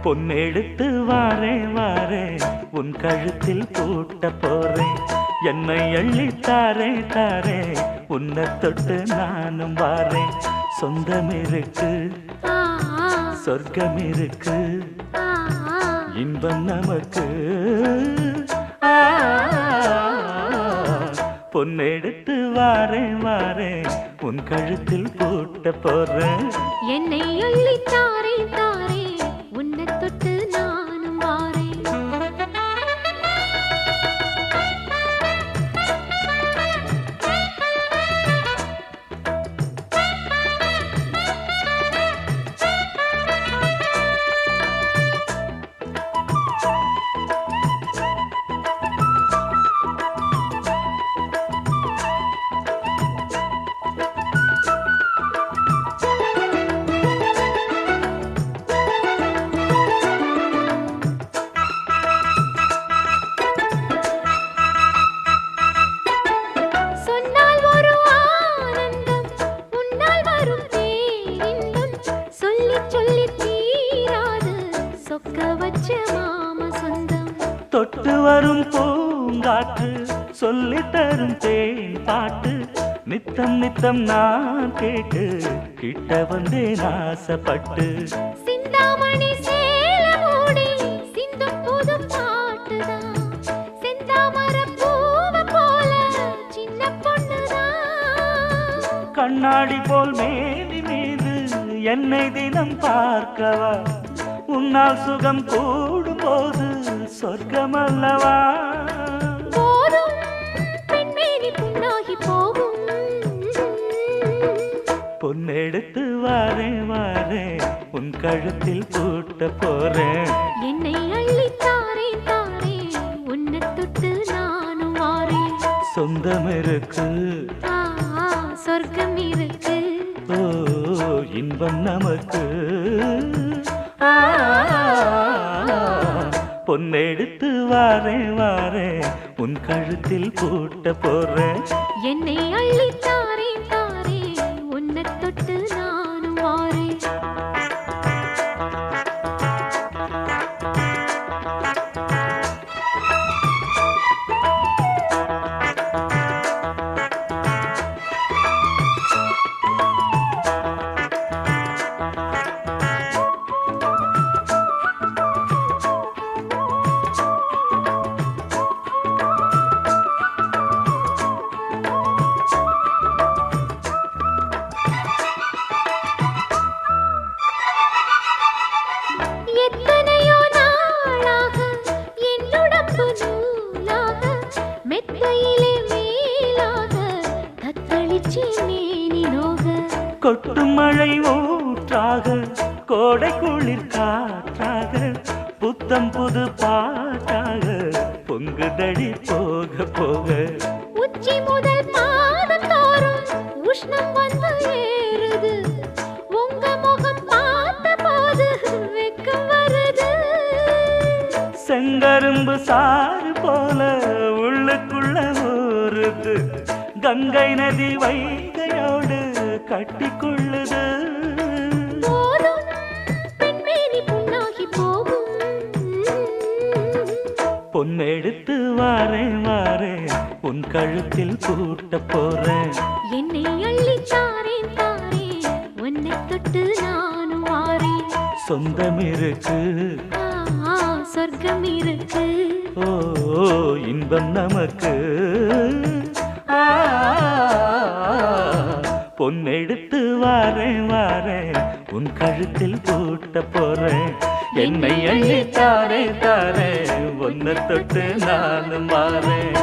பொன்னெடுத்து வாரேன் வாரேன் உன் கழுத்தில் பூட்ட போறேன். என்னை அள்ளி தாரே தாரே உன்னை தொட்டு நானும் வாரேன். சொந்தம் இருக்கு சொர்க்கம் இருக்கு இன்பம் நமக்கு. பொன்னெடுத்து வாரேன் வாரேன் உன் கழுத்தில் பூட்ட போறேன். என்னை அள்ளி தாரே தாரே உன்னை தொட்டு நானும் வாரேன். தொட்டு வரும் பூங்காற்று சொல்லி தரும் தேன் பாட்டு நித்தம் நித்தம் நான் கேட்டு கிட்ட வந்தேன் ஆசைப்பட்டு. சிந்தாமணி சேல மூடி சிந்தும் புது பாட்டுதான் செந்தாமர பூவ போல சின்ன பொண்ணுதான். கண்ணாடி போல் மேனி மீது என்னை தினம் பார்க்கவா உன்னால் சுகம் கூடும் போது சொர்க்கம் அல்லவா. போதும் பெண்மேனி புண்ணாகி போகும். பொன்னெடுத்து வாரேன் வாரேன் உன் கழுத்தில் பூட்ட போறேன். என்னை அள்ளி தாரே தாரே உன்னை தொட்டு நானும் வாரேன். சொந்தம் இருக்கு சொர்க்கம் இருக்கு ஓ இன்பம் நமக்கு. பொன்னெடுத்து வாரேன் வாரேன் உன் கழுத்தில் பூட்ட போறேன். என்னை அள்ளி தாரே தாரே உன்னை தொட்டு நானும் வாரேன். எத்தனையோ நாளாக என்னுடம்பு நூலாக மெத்தையிலே மேலாக தத்தளிச்சு மேனி நோக. கொட்டும் மழை ஊற்றாக கோடை குளிர் காற்றாக புத்தம் புது பாட்டாக பொங்குதடி போக போக. உச்சி முதல் பாதம் தோறும் உஷ்ணம் வந்து ஏறுது உங்க முகம் பார்த்த போது வெக்கம் வருது. செங்கரும்பு சாறு போல உள்ளுக்குள்ள ஊறுது கங்கை நதி வைகையோடு கட்டிக்கொள்ளுது. போதும் பெண்மேனி புண்ணாகி போகும். பொன்னெடுத்து வாரேன் வாரேன் உன் கழுத்தில் பூட்ட போறேன். என்னை அள்ளி தாரே தாரே உன்னை தொட்டு நானும் வாரேன். சொந்தம் இருக்கு சொர்க்கம் இருக்கு ஓ இன்பம் நமக்கு. பொன்னெடுத்து வாரேன் வாரேன் உன் கழுத்தில் பூட்ட போறேன். என்னை அள்ளி தாரே தாரே உன்னை தொட்டு நானும் வாரேன்.